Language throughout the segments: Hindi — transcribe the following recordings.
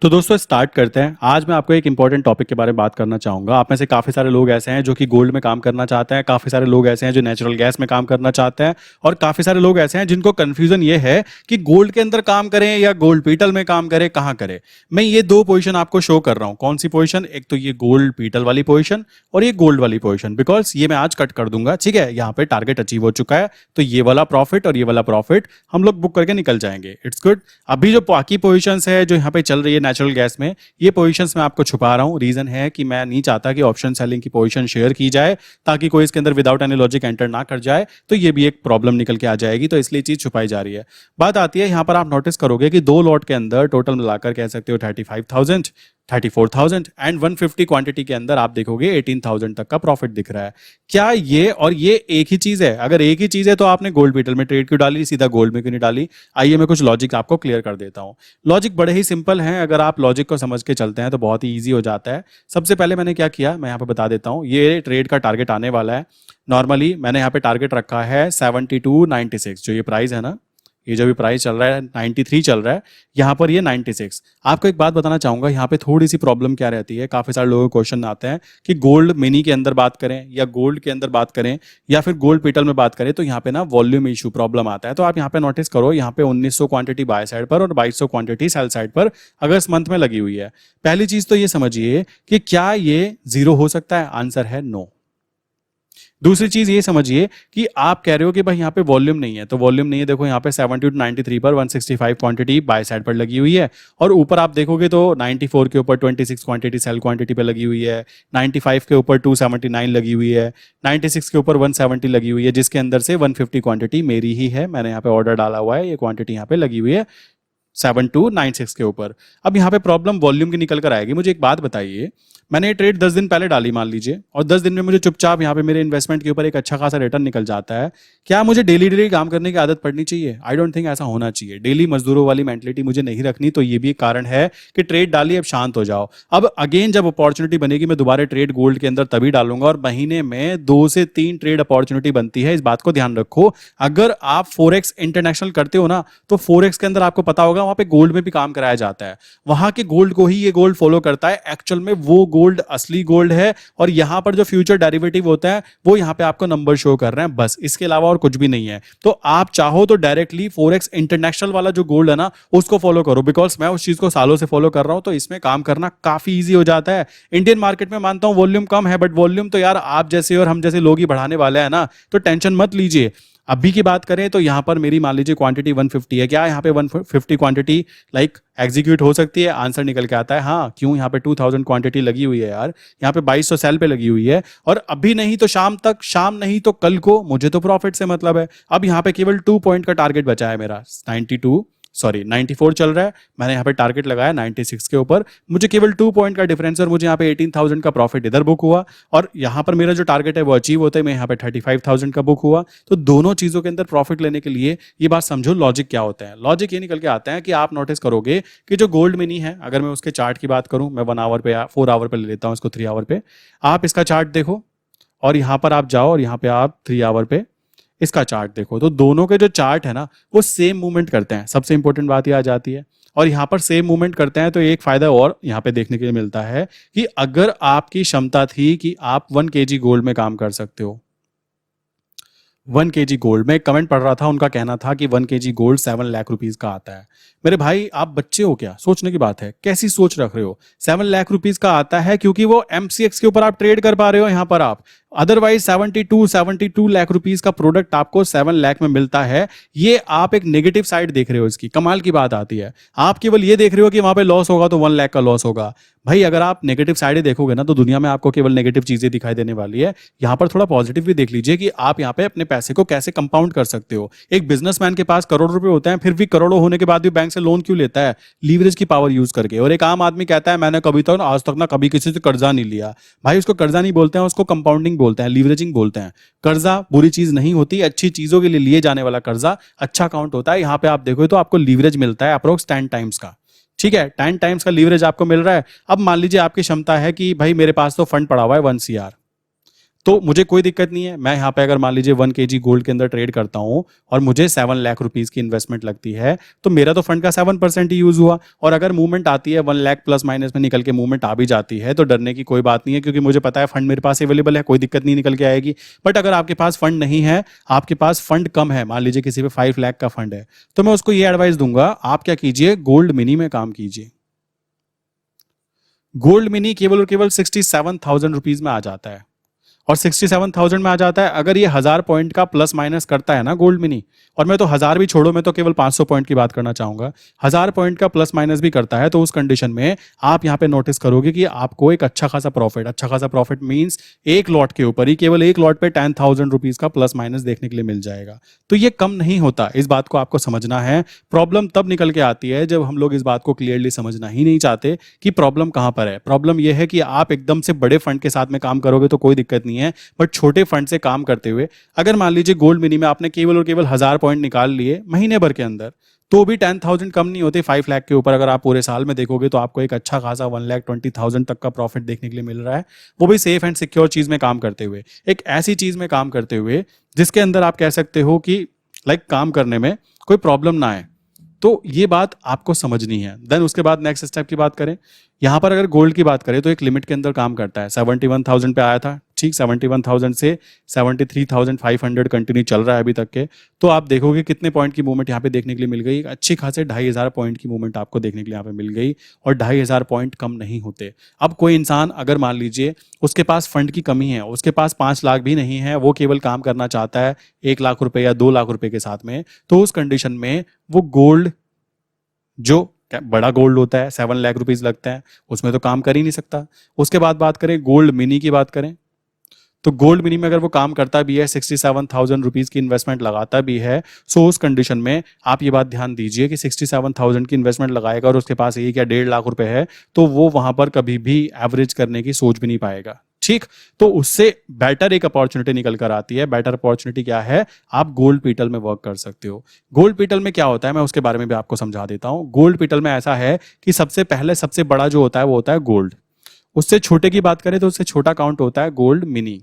तो दोस्तों स्टार्ट करते हैं। आज मैं आपको एक इंपॉर्टेंट टॉपिक के बारे में बात करना चाहूँगा। आप में से काफ़ी सारे लोग ऐसे हैं जो कि गोल्ड में काम करना चाहते हैं, काफ़ी सारे लोग ऐसे हैं जो नेचुरल गैस में काम करना चाहते हैं, और काफ़ी सारे लोग ऐसे हैं जिनको कन्फ्यूजन ये है कि गोल्ड के अंदर काम करें या गोल्ड पीटल में काम करें, कहाँ करें। मैं ये दो पोजीशन आपको शो कर रहा हूँ। कौन सी पोजीशन? एक तो ये गोल्ड पीटल वाली पोजीशन और ये गोल्ड वाली पोजीशन, बिकॉज ये मैं आज कट कर दूंगा। ठीक है, यहाँ पे टारगेट अचीव हो चुका है, तो ये वाला प्रॉफिट और ये वाला प्रॉफिट हम लोग बुक करके निकल जाएंगे। It's good. अभी जो बाकी पोजीशंस है जो यहाँ पे चल रही है नेचुरल गैस में, ये पोजीशंस मैं आपको छुपा रहा हूं। रीजन है कि मैं नहीं चाहता कि ऑप्शन सेलिंग की पोजीशन शेयर की जाए, ताकि कोई इसके अंदर विदाउट एनी लॉजिक एंटर ना कर जाए, तो ये भी एक प्रॉब्लम निकल के आ जाएगी। तो इसलिए चीज छुपाई जा रही है। बात आती है यहाँ पर, आप नोटिस करोगे कि दो लॉट के अंदर टोटल मिलाकर कह सकते हो 35,000, 34,000 एंड 150 क्वांटिटी के अंदर आप देखोगे 18,000 तक का प्रॉफिट दिख रहा है। क्या ये और ये एक ही चीज है? अगर एक ही चीज है तो आपने गोल्ड बीटल में ट्रेड क्यों डाली, सीधा गोल्ड में क्यों नहीं डाली? आइए मैं कुछ लॉजिक आपको क्लियर कर देता हूं। लॉजिक बड़े ही सिंपल हैं। अगर आप लॉजिक को समझ के चलते हैं तो बहुत ही ईजी हो जाता है। सबसे पहले मैंने क्या किया, मैं यहाँ पे बता देता हूँ। ये ट्रेड का टारगेट आने वाला है। नॉर्मली मैंने यहाँ पे टारगेट रखा है 72.96, जो ये प्राइस है ना, ये जो भी प्राइस चल रहा है 93 चल रहा है, यहाँ पर ये 96। आपको एक बात बताना चाहूंगा, यहाँ पे थोड़ी सी प्रॉब्लम क्या रहती है। काफी सारे लोगों को क्वेश्चन आते हैं कि गोल्ड मिनी के अंदर बात करें या गोल्ड के अंदर बात करें या फिर गोल्ड पीटल में बात करें, तो यहाँ पे ना वॉल्यूम इशू प्रॉब्लम आता है। तो आप यहाँ पे नोटिस करो, यहाँ पे 1900 क्वांटिटी बाय साइड पर और 2200 क्वांटिटी सेल साइड पर अगस्त मंथ में लगी हुई है। पहली चीज तो ये समझिए कि क्या ये जीरो हो सकता है? आंसर है नो। दूसरी चीज ये समझिए कि आप कह रहे हो कि भाई यहाँ पे वॉल्यूम नहीं है, तो वॉल्यूम नहीं है। देखो यहाँ पे 70 to 93 पर 165 क्वांटिटी बाय साइड पर लगी हुई है, और ऊपर आप देखोगे तो 94 के ऊपर 26 क्वांटिटी सेल क्वांटिटी पे लगी हुई है, 95 के ऊपर 279 लगी हुई है, 96 के ऊपर 170 लगी हुई है, जिसके अंदर से 150 क्वांटिटी मेरी ही है। मैंने यहाँ पे ऑर्डर डाला हुआ है, ये क्वांटिटी यहाँ पे लगी हुई है 7296 के ऊपर। अब यहाँ पे प्रॉब्लम वॉल्यूम की निकल कर आएगी। मुझे एक बात बताइए, मैंने ये ट्रेड 10 दिन पहले डाली मान लीजिए, और 10 दिन में मुझे चुपचाप यहाँ पे मेरे इन्वेस्टमेंट के ऊपर एक अच्छा खासा रिटर्न निकल जाता है। क्या मुझे डेली डेली काम करने की आदत पड़नी चाहिए? आई डोंट थिंक ऐसा होना चाहिए। डेली मजदूरों वाली मेंटलिटी मुझे नहीं रखनी। तो ये भी एक कारण है कि ट्रेड डाली, अब शांत हो जाओ। अब अगेन जब अपॉर्चुनिटी बनेगी, मैं दोबारा ट्रेड गोल्ड के अंदर तभी डालूंगा, और महीने में 2 से 3 ट्रेड अपॉर्चुनिटी बनती है। इस बात को ध्यान रखो। अगर आप फोरेक्स इंटरनेशनल करते हो ना, तो फोरेक्स के अंदर आपको पता होगा वहां पे गोल्ड में भी काम कराया जाता है। वहां के गोल्ड को ही ये गोल्ड फॉलो करता है। एक्चुअल में वो गोल्ड असली गोल्ड है, और यहां पर जो फ्यूचर डेरिवेटिव होता है वो यहां पे आपको नंबर शो कर रहे हैं, बस। इसके अलावा और कुछ भी नहीं है। तो आप चाहो तो डायरेक्टली फोरेक्स इंटरनेशनल वाला जो गोल्ड है ना, उसको फॉलो करो, बिकॉज मैं उस चीज को सालों से फॉलो कर रहा हूं, तो इसमें काम करना काफी ईजी हो जाता है। इंडियन मार्केट में मानता हूं वॉल्यूम कम है, बट वॉल्यूम तो यार आप जैसे और हम जैसे लोग ही बढ़ाने वाले हैं ना, तो टेंशन मत लीजिए। अभी की बात करें तो यहां पर मेरी मान लीजिए क्वांटिटी 150 है। क्या यहाँ पे 150 क्वांटिटी लाइक एग्जीक्यूट हो सकती है? आंसर निकल के आता है हाँ। क्यों? यहाँ पे 2000 क्वांटिटी लगी हुई है यार, यहाँ पे 2200 सेल पे लगी हुई है, और अभी नहीं तो शाम तक, शाम नहीं तो कल को, मुझे तो प्रॉफिट से मतलब है। अब यहाँ पे केवल 2 पॉइंट का टारगेट बचा है मेरा। 94 चल रहा है, मैंने यहाँ पे टारगेट लगाया 96 के ऊपर। मुझे केवल 2 पॉइंट का डिफरेंस, और मुझे यहाँ पे 18,000 का प्रॉफिट इधर बुक हुआ, और यहाँ पर मेरा जो टारगेट है वो अचीव होता है, मैं यहाँ पे 35,000 का बुक हुआ। तो दोनों चीजों के अंदर प्रॉफिट लेने के लिए ये बात समझो लॉजिक क्या होता है। लॉजिक ये निकल के आता है कि आप नोटिस करोगे कि जो गोल्ड मिनी है, अगर मैं उसके चार्ट की बात करूं, मैं 1 आवर पे 4 आवर पे ले लेता हूं इसको, 3 आवर पे। आप इसका चार्ट देखो, और यहां पर आप जाओ, और यहां पे आप 3 आवर पे इसका चार्ट देखो, तो दोनों के जो चार्ट है ना, वो सेम मूवमेंट करते हैं। सबसे इंपॉर्टेंट बात ये आ जाती है। और यहां पर सेम मूवमेंट करते हैं तो एक फायदा और यहां पे देखने के लिए मिलता है कि अगर आपकी क्षमता थी कि आप 1 केजी गोल्ड में काम कर सकते हो, 1 केजी गोल्ड में, कमेंट पढ़ रहा था, उनका कहना था कि 1 केजी गोल्ड 7 लाख रुपीज का आता है। मेरे भाई आप बच्चे हो क्या? सोचने की बात है, कैसी सोच रख रहे हो? 7 लाख रुपीज का आता है क्योंकि वो एमसीएक्स के ऊपर आप ट्रेड कर पा रहे हो यहाँ पर आप। अदरवाइज 72 लाख रुपीज का प्रोडक्ट आपको 7 लाख में मिलता है। ये आप एक नेगेटिव साइड देख रहे हो इसकी। कमाल की बात आती है, आप केवल ये देख रहे हो कि वहां पे लॉस होगा तो 1 लाख का लॉस होगा। भाई अगर आप नेगेटिव साइड ही देखोगे ना, तो दुनिया में आपको केवल नेगेटिव चीजें दिखाई देने वाली है। यहाँ पर थोड़ा पॉजिटिव भी देख लीजिए कि आप यहाँ पे अपने पैसे को कैसे कंपाउंड कर सकते हो। एक बिजनेसमैन के पास करोड़ रुपए होते हैं, फिर भी करोड़ों होने के बाद भी बैंक से लोन क्यों लेता है? लीवरेज की पावर यूज करके। और एक आम आदमी कहता है मैंने कभी तक आज तक ना कभी किसी से कर्जा नहीं लिया। भाई उसको कर्जा नहीं बोलते हैं, उसको कंपाउंडिंग बोलते हैं, लीवरेजिंग बोलते हैं। कर्जा बुरी चीज नहीं होती, अच्छी चीजों के लिए लिए जाने वाला कर्जा अच्छा काउंट होता है। यहाँ पे आप देखो तो आपको लीवरेज मिलता है अप्रोक्स 10 टाइम्स का। ठीक है, 10 टाइम्स का लीवरेज आपको मिल रहा है। अब मान लीजिए आपकी क्षमता है कि भाई मेरे पास तो फंड पड़ा हुआ है 1 CR, तो मुझे कोई दिक्कत नहीं है। मैं यहाँ पे अगर मान लीजिए 1 kg गोल्ड के अंदर ट्रेड करता हूँ और मुझे 7 लाख रुपीज की इन्वेस्टमेंट लगती है, तो मेरा तो फंड का 7% ही यूज हुआ। और अगर मूवमेंट आती है 1 लाख प्लस माइनस में निकल के मूवमेंट आ भी जाती है, तो डरने की कोई बात नहीं है, क्योंकि मुझे पता है फंड मेरे पास अवेलेबल है, कोई दिक्कत नहीं निकल के आएगी। बट अगर आपके पास फंड नहीं है, आपके पास फंड कम है, मान लीजिए किसी पे 5 लाख का फंड है, तो मैं उसको ये एडवाइस दूंगा, आप क्या कीजिए, गोल्ड मिनी में काम कीजिए। गोल्ड मिनी केवल और केवल 67,000 रुपीज में आ जाता है, और 67,000 में आ जाता है। अगर ये 1000 पॉइंट का प्लस माइनस करता है ना गोल्ड मिनी, और मैं तो 1000 भी छोड़ो, मैं तो केवल 500 पॉइंट की बात करना चाहूंगा, 1000 पॉइंट का प्लस माइनस भी करता है, तो उस कंडीशन में आप यहाँ पे नोटिस करोगे कि आपको एक अच्छा खासा प्रॉफिट मींस एक लॉट के ऊपर ही, केवल एक लॉट पे 10,000 रुपीज का प्लस माइनस देखने के लिए मिल जाएगा। तो ये कम नहीं होता, इस बात को आपको समझना है। प्रॉब्लम तब निकल के आती है जब हम लोग इस बात को क्लियरली समझना ही नहीं चाहते कि प्रॉब्लम कहां पर है। प्रॉब्लम यह है कि आप एकदम से बड़े फंड के साथ में काम करोगे तो कोई दिक्कत नहीं है, बट छोटे फंड से काम करते हुए, अगर मान लीजिए गोल्ड मिनी में आपने केवल और केवल 1000 पॉइंट निकाल लिए महीने भर के अंदर, तो भी 10,000 कम नहीं होते। 5 लाख के ऊपर अगर आप पूरे साल में देखोगे तो आपको एक अच्छा खासा 1,20,000 तक का प्रॉफिट देखने के लिए मिल रहा है, वो भी सेफ एंड सिक्योर चीज में काम करते हुए, एक ऐसी चीज में काम करते हुए जिसके अंदर आप कह सकते हो कि काम करने में कोई प्रॉब्लम ना आए। तो ये बात आपको समझनी है। देन उसके बाद नेक्स्ट स्टेप की बात करें, यहां पर अगर गोल्ड की बात करें तो एक लिमिट के अंदर काम करता है। 71,000 पे आया था, ठीक, 71,000 से 73,500 कंटिन्यू चल रहा है अभी तक के। तो आप देखोगे कितने पॉइंट की मूवमेंट यहाँ पे देखने के लिए मिल गई, अच्छी खासे 2,500 पॉइंट की मूवमेंट आपको देखने के लिए यहाँ पे मिल गई, और 2,500 पॉइंट कम नहीं होते। अब कोई इंसान अगर मान लीजिए उसके पास फंड की कमी है, उसके पास 5 लाख भी नहीं है, वो केवल काम करना चाहता है 1 लाख रुपए या 2 लाख रुपए के साथ में, तो उस कंडीशन में वो गोल्ड, जो बड़ा गोल्ड होता है 7 लाख रुपीज लगता है, उसमें तो काम कर ही नहीं सकता। उसके बाद बात करें गोल्ड मिनी की बात करें, तो गोल्ड मिनी में अगर वो काम करता भी है, 67,000 रुपीज की इन्वेस्टमेंट लगाता भी है, सो उस कंडीशन में आप ये बात ध्यान दीजिए कि 67,000 की इन्वेस्टमेंट लगाएगा और उसके पास 1 या 1.5 लाख रुपए है, तो वो वहां पर कभी भी एवरेज करने की सोच भी नहीं पाएगा, ठीक। तो उससे बेटर एक अपॉर्चुनिटी निकल कर आती है। बेटर अपॉर्चुनिटी क्या है, आप गोल्ड पीटल में वर्क कर सकते हो। गोल्ड पीटल में क्या होता है, मैं उसके बारे में भी आपको समझा देता हूं। गोल्ड पीटल में ऐसा है कि सबसे पहले सबसे बड़ा जो होता है वो होता है गोल्ड। उससे छोटे की बात करें तो उससे छोटा काउंट होता है गोल्ड मिनी।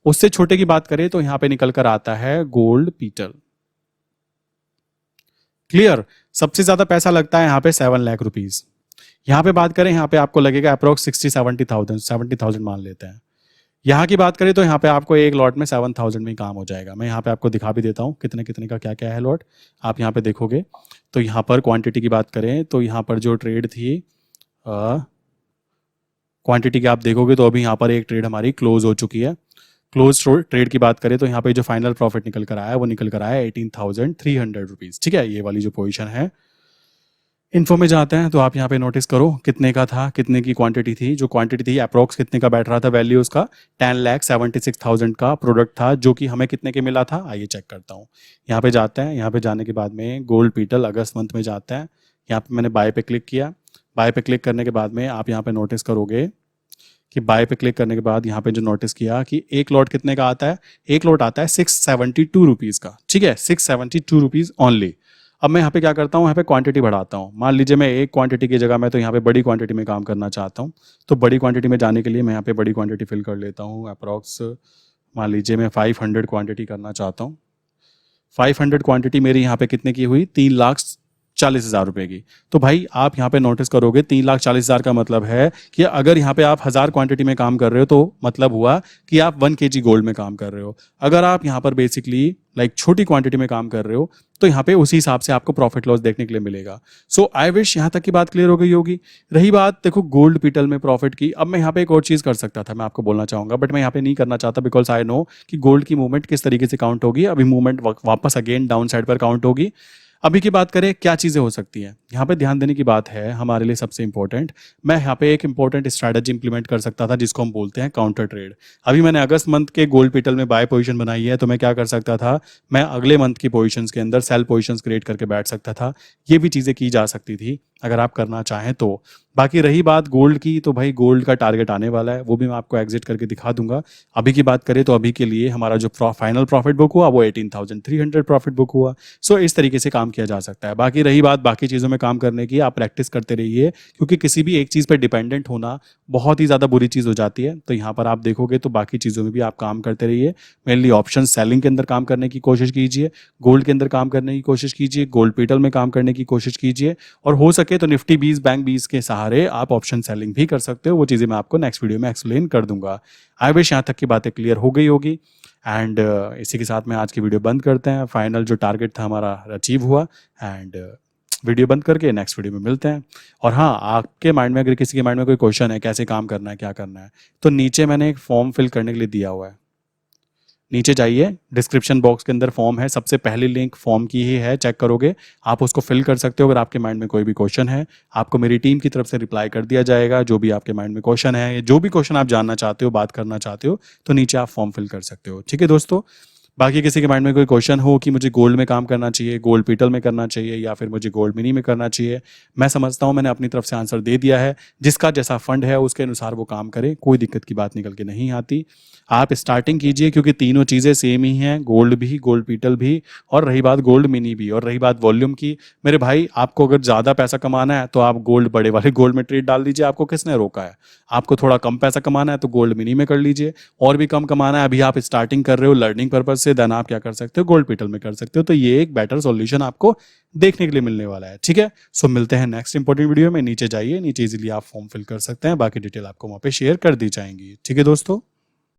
उससे छोटे की बात करें तो यहां पे निकल कर आता है गोल्ड पीटल। क्लियर। सबसे ज्यादा पैसा लगता है यहां पे 7 लाख रुपीज। यहां पे बात करें, यहां पे आपको लगेगा अप्रोक्स 70,000 मान लेते हैं। यहां की बात करें तो यहां पे आपको एक लॉट में 7,000 में ही काम हो जाएगा। मैं यहां पे आपको दिखा भी देता हूं कितने कितने का क्या क्या है लॉट। आप यहां पे देखोगे तो यहां पर क्वांटिटी की बात करें तो यहां पर जो ट्रेड थी, क्वांटिटी की आप देखोगे तो अभी यहां पर एक ट्रेड हमारी क्लोज हो चुकी है। क्लोज ट्रेड की बात करें तो यहाँ पे जो फाइनल प्रॉफिट निकल कर आया वो निकल कर आया 18,300 रुपीज, ठीक है। ये वाली जो पोजीशन है, इन्फो में जाते हैं तो आप यहाँ पे नोटिस करो कितने का था, कितने की क्वांटिटी थी। जो क्वांटिटी थी अप्रोक्स कितने का बैठ रहा था वैल्यू, उसका 10,76,000 का प्रोडक्ट था, जो कि हमें कितने के मिला था, आइए चेक करता हूँ। यहाँ पे जाते हैं, यहाँ पे जाने के बाद में गोल्ड पीटल अगस्त मंथ में जाते हैं। यहाँ पे मैंने बाय पे क्लिक किया। बाय पे क्लिक करने के बाद में आप यहाँ पे नोटिस करोगे कि बाय पे क्लिक करने के बाद यहाँ पे जो नोटिस किया कि एक लॉट कितने का आता है, एक लॉट आता है 672 रुपीज का, ठीक है, 672 रुपीज ओनली। अब मैं यहाँ पे क्या करता हूँ, यहाँ पे क्वांटिटी बढ़ाता हूँ। मान लीजिए मैं एक क्वांटिटी की जगह मैं तो यहाँ पे बड़ी क्वांटिटी में काम करना चाहता हूँ, तो बड़ी क्वांटिटी में जाने के लिए मैं यहाँ पे बड़ी क्वांटिटी फिल कर लेता हूँ। अप्रॉक्स मान लीजिए मैं 500 क्वांटिटी करना चाहता हूँ। 500 क्वांटिटी मेरी यहाँ पे कितने की हुई, 3,40,000 रुपए की। तो भाई आप यहाँ पे नोटिस करोगे 3,40,000 का मतलब है कि अगर यहाँ पे आप 1000 क्वांटिटी में काम कर रहे हो तो मतलब हुआ कि आप 1 kg गोल्ड में काम कर रहे हो। अगर आप यहाँ पर बेसिकली छोटी क्वांटिटी में काम कर रहे हो तो यहाँ पे उसी हिसाब से आपको प्रॉफिट लॉस देखने के लिए मिलेगा। सो आई विश यहाँ तक की बात क्लियर हो गई होगी। रही बात देखो गोल्ड पीटल में प्रॉफिट की, अब मैं यहाँ पे एक और चीज कर सकता था, मैं आपको बोलना चाहूंगा, बट मैं यहाँ पे नहीं करना चाहता बिकॉज आई नो कि गोल्ड की मूवमेंट किस तरीके से काउंट होगी। अभी मूवमेंट वापस अगेन डाउन साइड पर काउंट होगी। अभी की बात करें क्या चीजें हो सकती हैं, यहाँ पे ध्यान देने की बात है हमारे लिए सबसे इंपॉर्टेंट। मैं यहाँ पे एक इंपॉर्टेंट स्ट्रैटेजी इंप्लीमेंट कर सकता था जिसको हम बोलते हैं काउंटर ट्रेड। अभी मैंने अगस्त मंथ के गोल्ड पीटल में बाय पोजीशन बनाई है, तो मैं क्या कर सकता था, मैं अगले मंथ की पोजीशंस के अंदर सेल पोजीशंस क्रिएट करके बैठ सकता था। ये भी चीजें की जा सकती थी अगर आप करना चाहें तो, बाकी रही बात गोल्ड की, तो भाई गोल्ड का टारगेट आने वाला है, वो भी मैं आपको एग्जिट करके दिखा दूंगा। अभी की बात करें तो अभी के लिए हमारा जो फाइनल प्रॉफिट बुक हुआ वो 18,300 प्रॉफिट बुक हुआ। सो इस तरीके से काम किया जा सकता है। बाकी रही बात बाकी चीज़ों में काम करने की, आप प्रैक्टिस करते रहिए, क्योंकि किसी भी एक चीज़ पर डिपेंडेंट होना बहुत ही ज़्यादा बुरी चीज़ हो जाती है। तो यहाँ पर आप देखोगे तो बाकी चीज़ों में भी आप काम करते रहिए। मेनली ऑप्शन सेलिंग के अंदर काम करने की कोशिश कीजिए, गोल्ड के अंदर काम करने की कोशिश कीजिए, गोल्ड पीटल में काम करने की कोशिश कीजिए, और हो सके तो निफ्टी 20 बैंक 20 के सहारे आप ऑप्शन सेलिंग भी कर सकते हो। वो चीज़ें मैं आपको नेक्स्ट वीडियो में एक्सप्लेन कर दूंगा। आई विश यहाँ तक की बातें क्लियर हो गई होगी। एंड इसी के साथ में आज की वीडियो बंद करते हैं। फाइनल जो टारगेट था हमारा अचीव हुआ। एंड वीडियो बंद करके नेक्स्ट वीडियो में मिलते हैं। और हाँ, आपके माइंड में अगर किसी के माइंड में कोई क्वेश्चन है कैसे काम करना है, क्या करना है, तो नीचे मैंने एक फॉर्म फिल करने के लिए दिया हुआ है। नीचे जाइए, डिस्क्रिप्शन बॉक्स के अंदर फॉर्म है, सबसे पहली लिंक फॉर्म की ही है, चेक करोगे, आप उसको फिल कर सकते हो। अगर आपके माइंड में कोई भी क्वेश्चन है, आपको मेरी टीम की तरफ से रिप्लाई कर दिया जाएगा। जो भी आपके माइंड में क्वेश्चन है, जो भी क्वेश्चन आप जानना चाहते हो, बात करना चाहते हो, तो नीचे आप फॉर्म फिल कर सकते हो। ठीक है दोस्तों। बाकी किसी के माइंड में कोई क्वेश्चन हो कि मुझे गोल्ड में काम करना चाहिए, गोल्ड पीटल में करना चाहिए, या फिर मुझे गोल्ड मिनी में करना चाहिए, मैं समझता हूँ मैंने अपनी तरफ से आंसर दे दिया है। जिसका जैसा फंड है उसके अनुसार वो काम करे, कोई दिक्कत की बात निकल के नहीं आती। आप स्टार्टिंग कीजिए, क्योंकि तीनों चीज़ें सेम ही हैं, गोल्ड भी, गोल्ड पीटल भी, और रही बात गोल्ड मिनी भी, और रही बात वॉल्यूम की, मेरे भाई आपको अगर ज़्यादा पैसा कमाना है तो आप गोल्ड बड़े वाले गोल्ड में ट्रेड डाल दीजिए, आपको किसने रोका है। आपको थोड़ा कम पैसा कमाना है तो गोल्ड मिनी में कर लीजिए, और भी कम कमाना है, अभी आप स्टार्टिंग कर रहे हो लर्निंग पर्पज से, देन आप क्या कर सकते हो, गोल्ड पीटल में कर सकते हो। तो ये एक बेटर सॉल्यूशन आपको देखने के लिए मिलने वाला है। ठीक है, सो मिलते हैं नेक्स्ट इंपॉर्टेंट वीडियो में। नीचे जाइए, नीचे इजीली आप फॉर्म फिल कर सकते हैं, बाकी डिटेल आपको वहाँ पे शेयर कर दी जाएंगी। ठीक है दोस्तों।